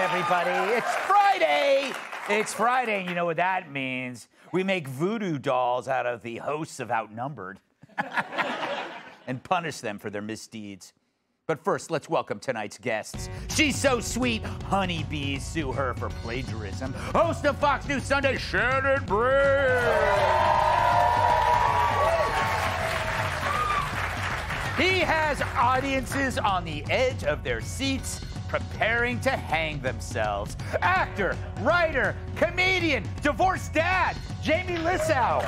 everybody. It's Friday. It's Friday, and you know what that means. We make voodoo dolls out of the hosts of Outnumbered and punish them for their misdeeds. But first, let's welcome tonight's guests. She's so sweet, honeybees sue her for plagiarism. Host of Fox News Sunday, Shannon Briggs. He has audiences on the edge of their seats, preparing to hang themselves. Actor, writer, comedian, divorced dad, Jamie Lissow.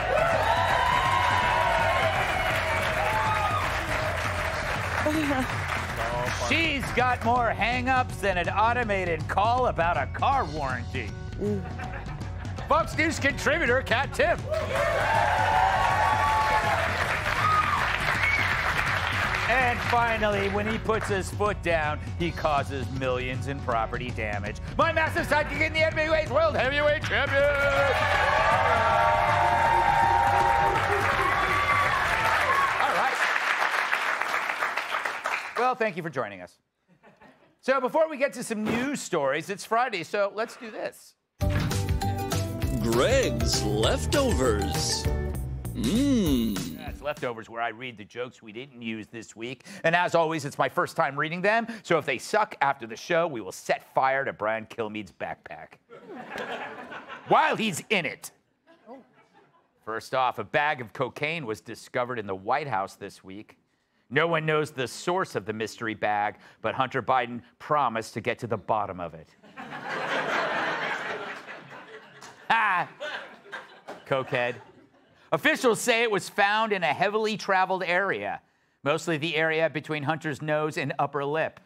She's got more hang-ups than an automated call about a car warranty. Fox News contributor, Kat Timm. And finally, when he puts his foot down, he causes millions in property damage. My massive sidekick in the heavyweight world heavyweight champion! All right. Well, thank you for joining us. So before we get to some news stories, it's Friday, so let's do this. Greg's Leftovers. That's Leftovers, where I read the jokes we didn't use this week. And as always, it's my first time reading them. So if they suck after the show, we will set fire to Brian Kilmeade's backpack. While he's in it. First off, a bag of cocaine was discovered in the White House this week. No one knows the source of the mystery bag, but Hunter Biden promised to get to the bottom of it. Ha! Cokehead. Officials say it was found in a heavily traveled area, mostly the area between Hunter's nose and upper lip.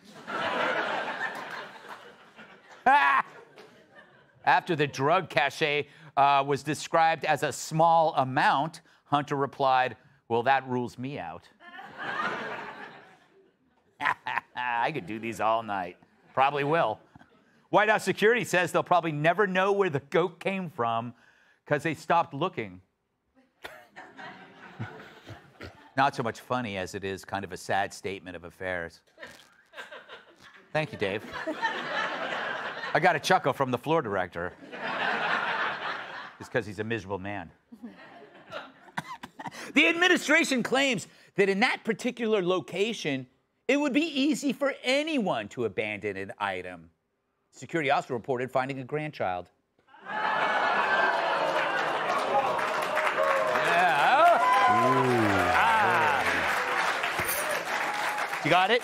After the drug cachet was described as a small amount, Hunter replied, "Well, that rules me out." I could do these all night. Probably will. White House security says they'll probably never know where the goat came from because they stopped looking. Not so much funny as it is kind of a sad statement of affairs. Thank you, Dave. I got a chuckle from the floor director. Just because he's a miserable man. The administration claims that in that particular location, it would be easy for anyone to abandon an item. Security also reported finding a grandchild. You got it?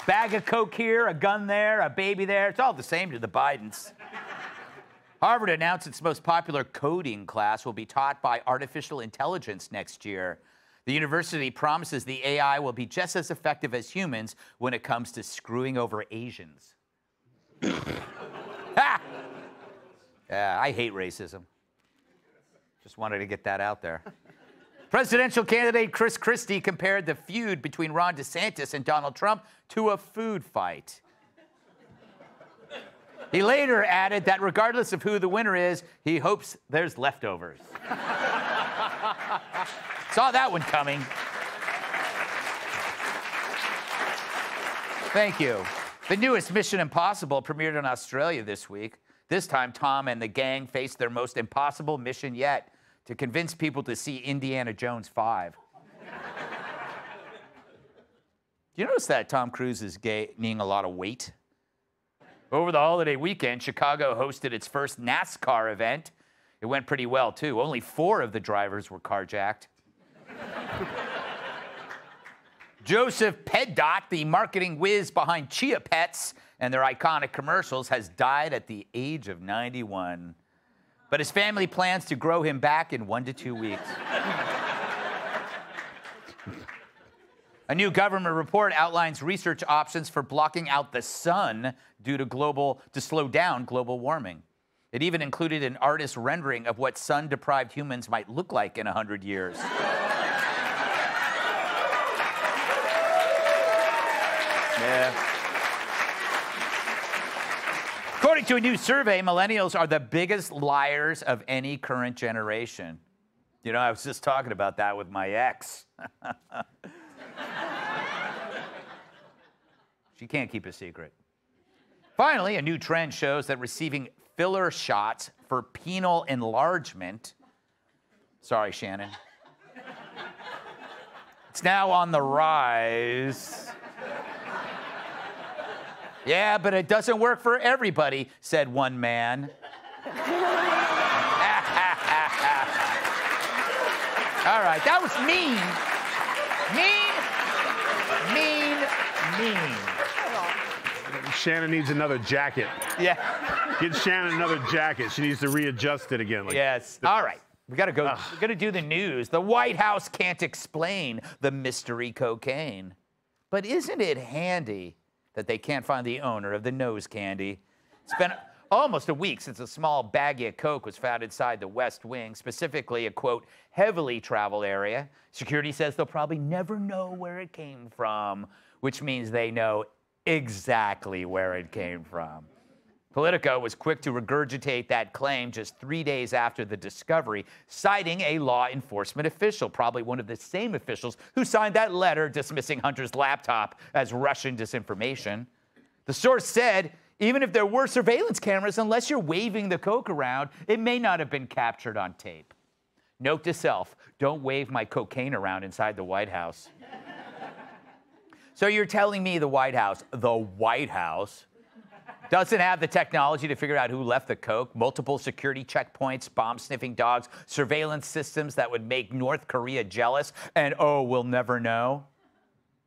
Bag of coke here, a gun there, a baby there. It's all the same to the Bidens. Harvard announced its most popular coding class will be taught by artificial intelligence next year. The university promises the AI will be just as effective as humans when it comes to screwing over Asians. Ha! Yeah, I hate racism. Just wanted to get that out there. Presidential candidate Chris Christie compared the feud between Ron DeSantis and Donald Trump to a food fight. He later added that regardless of who the winner is, he hopes there's leftovers. Saw that one coming. Thank you. The newest Mission Impossible premiered in Australia this week. This time, Tom and the gang faced their most impossible mission yet, to convince people to see Indiana Jones 5. Do you notice that Tom Cruise is gaining a lot of weight? Over the holiday weekend, Chicago hosted its first NASCAR event. It went pretty well, too. Only 4 of the drivers were carjacked. Joseph Pedot, the marketing whiz behind Chia Pets and their iconic commercials, has died at the age of 91. But his family plans to grow him back in 1 to 2 weeks. A new government report outlines research options for blocking out the sun to slow down global warming. It even included an artist's rendering of what sun-deprived humans might look like in 100 years. Yeah. According to a new survey, millennials are the biggest liars of any current generation. You know, I was just talking about that with my ex. She can't keep a secret. Finally, a new trend shows that receiving filler shots for penile enlargement, sorry, Shannon, it's now on the rise. Yeah, but it doesn't work for everybody, said one man. All right, that was mean. Mean. Shannon needs another jacket. Yeah. Get Shannon another jacket. She needs to readjust it again. Yes. All right. We got to go. We're going to do the news. The White House can't explain the mystery cocaine. But isn't it handy that they can't find the owner of the nose candy? It's been almost a week since a small baggie of coke was found inside the West Wing, specifically a, quote, heavily traveled area. Security says they'll probably never know where it came from, which means they know exactly where it came from. Politico was quick to regurgitate that claim just 3 days after the discovery, citing a law enforcement official, probably one of the same officials who signed that letter dismissing Hunter's laptop as Russian disinformation. The source said, even if there were surveillance cameras, unless you're waving the coke around, it may not have been captured on tape. Note to self, don't wave my cocaine around inside the White House. So you're telling me the White House, doesn't have the technology to figure out who left the coke, multiple security checkpoints, bomb-sniffing dogs, surveillance systems that would make North Korea jealous, and oh, we'll never know?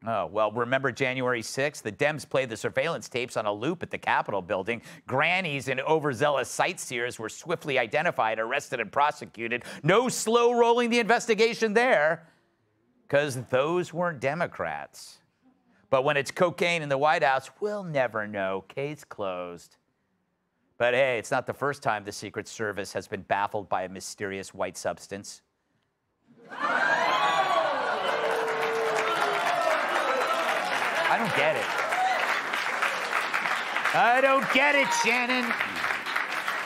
Oh, well, remember January 6th? The Dems played the surveillance tapes on a loop at the Capitol building. Grannies and overzealous sightseers were swiftly identified, arrested, and prosecuted. No slow rolling the investigation there, because those weren't Democrats. But when it's cocaine in the White House, we'll never know. Case closed. But hey, it's not the first time the Secret Service has been baffled by a mysterious white substance. I don't get it. I don't get it, Shannon.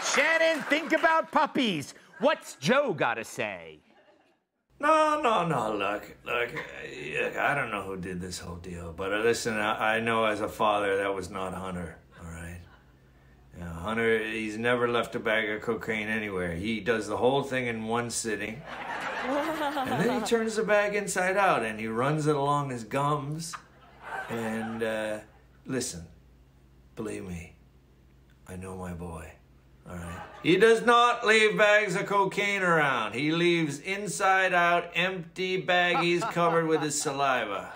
Shannon, think about puppies. What's Joe got to say? No, look, I don't know who did this whole deal, but listen, I know as a father that was not Hunter, all right? You know, Hunter, he's never left a bag of cocaine anywhere. He does the whole thing in one sitting, and then he turns the bag inside out, and he runs it along his gums, and listen, believe me, I know my boy. All right. He does not leave bags of cocaine around. He leaves inside out empty baggies covered with his saliva.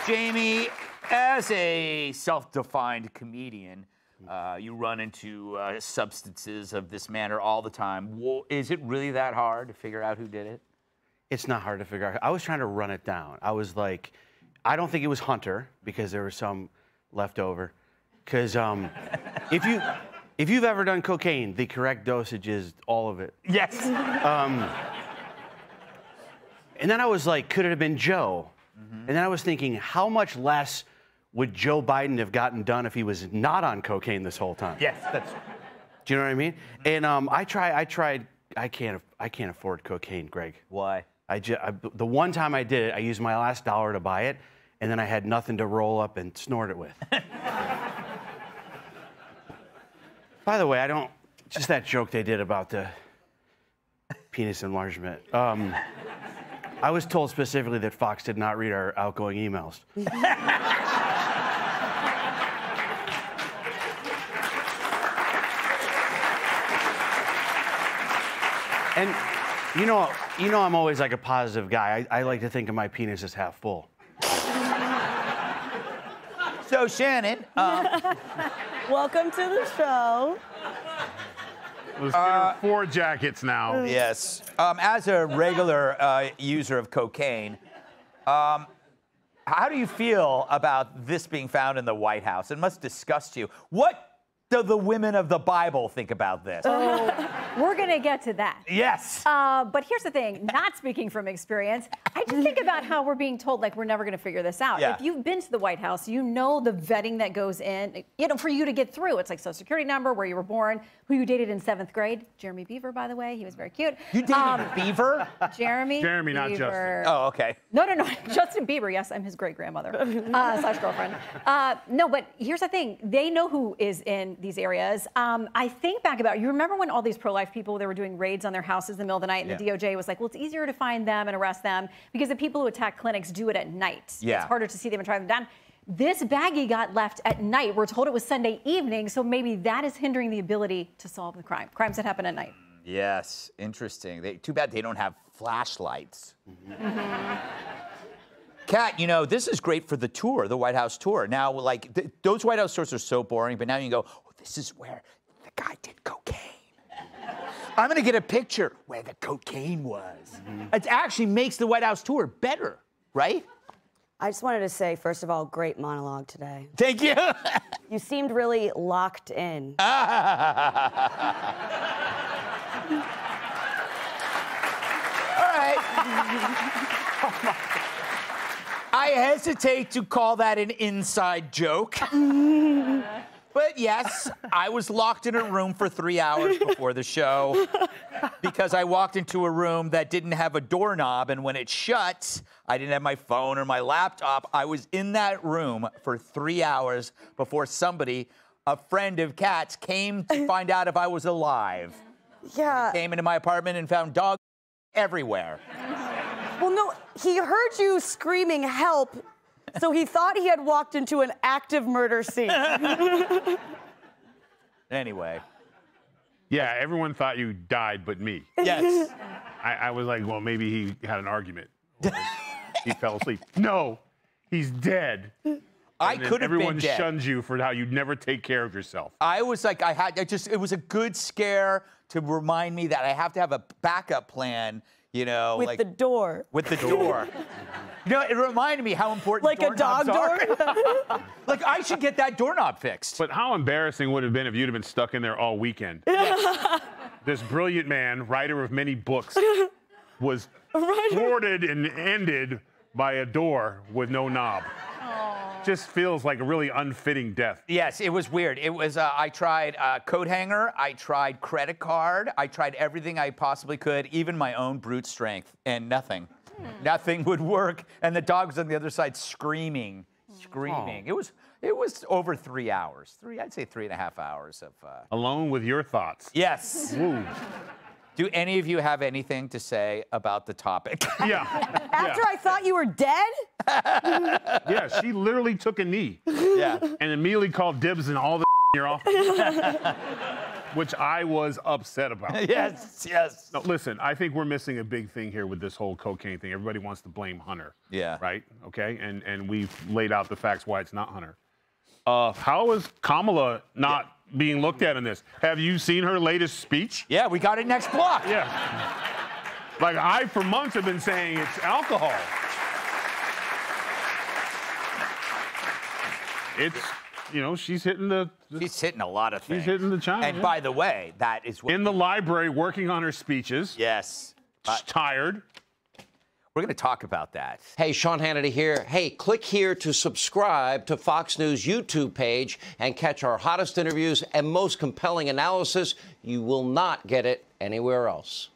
Jamie, as a self-defined comedian, you run into substances of this manner all the time. Is it really that hard to figure out who did it? It's not hard to figure out. I was trying to run it down. I was like, I don't think it was Hunter because there was some left over. Because if you've ever done cocaine, the correct dosage is all of it. Yes. And then I was like, could it have been Joe? And then I was thinking, how much less would Joe Biden have gotten done if he was not on cocaine this whole time? Yes, that's. Do you know what I mean? And I tried. I can't afford cocaine, Greg. Why? The one time I did it, I used my last dollar to buy it, and then I had nothing to roll up and snort it with. By the way, just that joke they did about the penis enlargement. I was told specifically that Fox did not read our outgoing emails. And you know I'm always like a positive guy. I like to think of my penis as half full. So, Shannon. Welcome to the show. Let's get her 4 jackets now. Yes. As a regular user of cocaine, how do you feel about this being found in the White House? It must disgust you. What do the women of the Bible think about this? We're going to get to that. Yes. But here's the thing, not speaking from experience, I just think about how we're being told like we're never going to figure this out. Yeah. If you've been to the White House, you know the vetting that goes in, for you to get through. It's like Social Security number, where you were born, who you dated in 7th grade. Jeremy Beaver, by the way, he was very cute. You dated Beaver? Jeremy, not Justin. Oh, okay. No. Justin Bieber, yes, I'm his great-grandmother / girlfriend. No, but here's the thing. They know who is in these areas. I think back about, you remember when all these pro-life people, they were doing raids on their houses in the middle of the night, and the DOJ was like, well, it's easier to find them and arrest them because the people who attack clinics do it at night. Yeah. It's harder to see them and track them down. This baggie got left at night. We're told it was Sunday evening, so maybe that is hindering the ability to solve the crime. Crimes that happen at night. Yes, interesting. Too bad they don't have flashlights. Kat, this is great for the tour, the White House tour. Now, like, those White House tours are so boring, but now you can go, oh, this is where the guy did cocaine. I'm going to get a picture where the cocaine was. It actually makes the White House tour better, right? I just wanted to say, first of all, great monologue today. Thank you. You seemed really locked in. All right. I hesitate to call that an inside joke. But yes, I was locked in a room for 3 hours before the show because I walked into a room that didn't have a doorknob, and when it shut, I didn't have my phone or my laptop. I was in that room for 3 hours before somebody, a friend of Kat's, came to find out if I was alive. Yeah. Came into my apartment and found dogs everywhere. Well, no, he heard you screaming help, so he thought he had walked into an active murder scene. Anyway. Yeah, everyone thought you died but me. Yes. I was like, well, maybe he had an argument. Or he fell asleep. No, he's dead. I could have been Everyone dead. shuns you for how you never take care of yourself. I was like, it was a good scare to remind me that I have to have a backup plan, With the door. With the door. It reminded me how important Like a dog doorknobs door? are. Like, I should get that doorknob fixed. But how embarrassing would it have been if you'd have been stuck in there all weekend? This brilliant man, writer of many books, was thwarted and ended by a door with no knob. Just feels like a really unfitting death. Yes, it was weird. It was, I tried coat hanger, I tried credit card, I tried everything I possibly could, even my own brute strength, and nothing. Nothing would work. And the dog was on the other side screaming. It was over 3 hours. I'd say 3.5 hours of... Alone with your thoughts. Yes. Ooh. Do any of you have anything to say about the topic? Yeah. After I thought you were dead? Yeah, she literally took a knee. Yeah. And immediately called dibs and all the in your office. Which I was upset about. Yes. No, listen, I think we're missing a big thing here with this whole cocaine thing. Everybody wants to blame Hunter. Yeah. Right? Okay? And we've laid out the facts why it's not Hunter. How is Kamala not being looked at in this? Have you seen her latest speech? Yeah, we got it next block. Yeah. Like, I, for months, have been saying it's alcohol. It's, she's hitting She's hitting a lot of things. She's hitting the china. And by the way, that is what... In the library, working on her speeches. Yes. She's tired. We're going to talk about that. Hey, Sean Hannity here. Hey, click here to subscribe to Fox News YouTube page and catch our hottest interviews and most compelling analysis. You will not get it anywhere else.